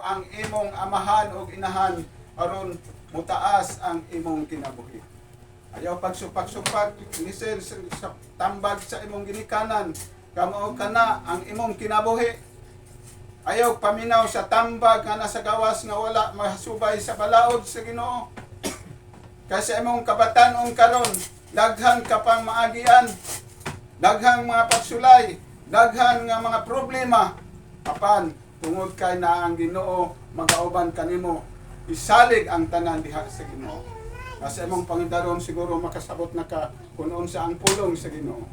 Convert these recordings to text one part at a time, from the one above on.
ang imong amahan o inahan aron mutaas ang imong kinabuhi. Ayaw pagsupak-supak, listen sa tambag sa imong ginikanan, kamo kana ang imong kinabuhi. Ayaw paminaw sa tambag nga nasa gawas nga wala masubay sa balaod sa Ginoo. Kasi imong kabatanon karon, daghan ka pang maagian, daghang mga pagsulay, daghan nga mga problema. Apan tungod kay na ang Ginoo magauban kanimo, isalig ang tanan diha sa Ginoo. Kasi imong pangidaron siguro makasabot na ka kung unsa ang pulong sa Ginoo.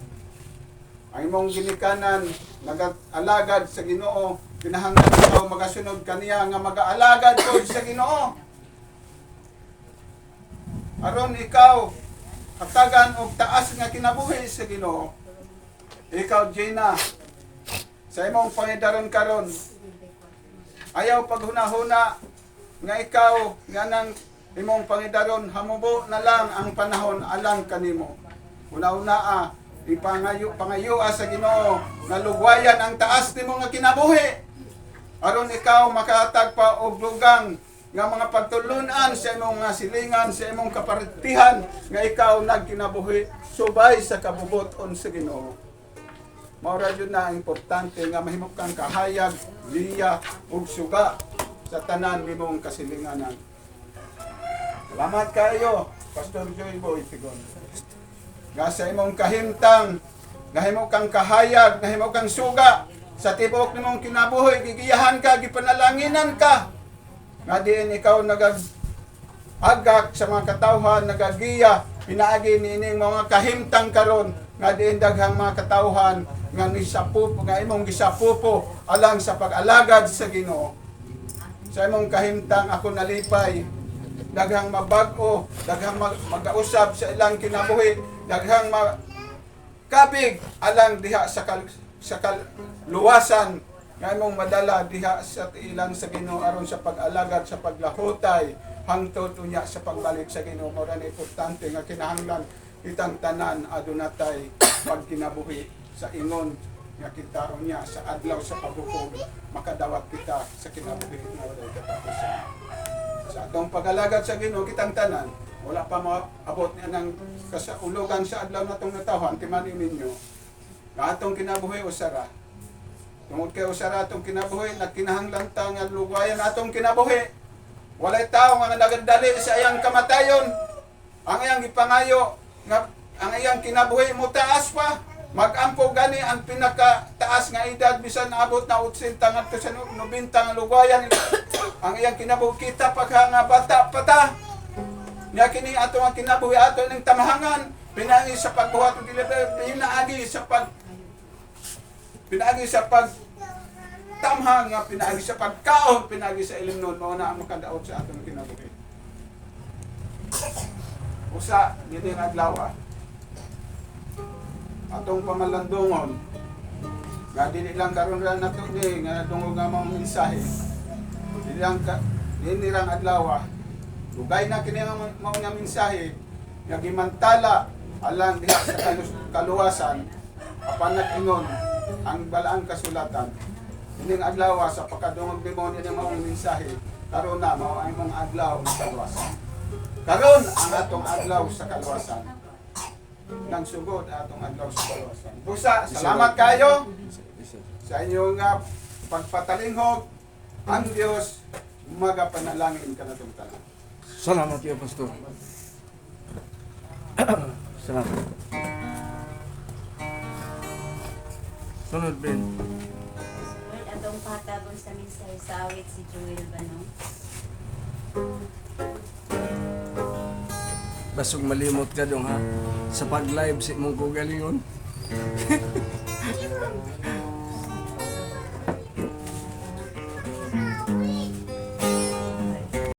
Ang imong ginikanan nag-alagad sa Ginoo, kinahanglan ikaw magasunod kaniya nga mag-aalagad pod sa Ginoo. Aron ikaw hatagan og taas nga kinabuhi sa Ginoo. Ikaw Gina, sa imong pangidaron karon, ayaw paghuna-huna nga ikaw nga nang imong pangidaron hamubo na lang ang panahon alang kanimo. Una-una pangayo sa Ginoo nga lugwayan ang taas nimo nga kinabuhi. Aron ikaw makahatag pa og lugang nga mga pagtulunan sa imong nga silingan, sa imong kapartihan nga ikaw nagkinabuhi subay sa kabubuton sa Ginoo. Maura yun na importante nga mahimok kang kahayag, liya, ug suga sa tanan nimong kasilinganan. Salamat kayo, Pastor Joy Boy Tigon. Nga sa imong kahimtang, nahimok kang kahayag, nahimok kang suga sa tibok nimong kinabuhi, gigiyahan ka, gipanalanginan ka. Nga diin ikaw nagagak sa mga katawhan, nagagiya, pinaagi niining mga kahimtang karon, nga diin daghang mga katawhan nga nisapupo, nga imong gisapupo alang sa pag-alagad sa Ginoo. Sa imong kahimtang ako nalipay, daghang mabag-o, daghang mag-usab sa ilang kinabuhi, daghang kabig alang diha sa luwasan nga imong madala diha sa ilang sa Ginoo aron sa pag-alagad sa paglahutay hangtod unya sa pagbalik sa Ginoo. Mao ra importante nga kinahanglan kitang tanan adunatay pagkinabuhi sa ingon nga kita unya sa adlaw sa paghukom makadawat kita sa kinabuhi nga walay katapusan. Sa atong pag-alagad sa Ginoo kitang tanan, wala pa maabot niya ng kasaulugan sa adlaw natong natawhan, timanin ninyo nga atong kinabuhi usara. Tungod kay usara atong kinabuhi, nagkinahanglan ta nga lugayan atong kinabuhi. Walay tao nga nagadali sa iyang kamatayon. Ang iyang gipangayo nga ang iyang kinabuhi mo taas pa. Mag-ampo gani ang pinakataas nga edad bisan naabot na 80 ngadto sa 90 nga lugayan. Ang iyang kinabuhi kita pa nga bata pata. Nya kini ato ang kinabuhi ato ning tamahangan, pinaagi sa pagbuhat og delivery, pinaagi sa pag tamhang nga pinaagi sa pagkaon, pinaagi sa ilimnon, mao na ang makadaot sa atong kinabuhi. Usa gini nga adlaw atong pamalandungon nga dili lang karon ra nato ni nga dungog nga mga mensahe. Dili lang adlaw lugay na kini nga mao nga mensahe nga gimantala alang diha sa kaluwasan apan nag-ingon ang balaang kasulatan. Ining adlaw sa pagkadungog nimo ni mao nga mensahe karon na mao ang imong adlaw sa kaluwasan. Karon ang atong adlaw sa kaluwasan. Nang sugod atong adlaw sa kaluwasan. Busa, salamat kayo sa inyong pagpatalinghog. Ang Dios magapanalangin kanatong tanan. Salamat kayo, Pastor. Salamat. Sunod, Ben. Sunod atong patabon sa mensahe sa awit si Joel Banong. Basog malimot ka dong ha. Sa pag-live si mong kugalingon.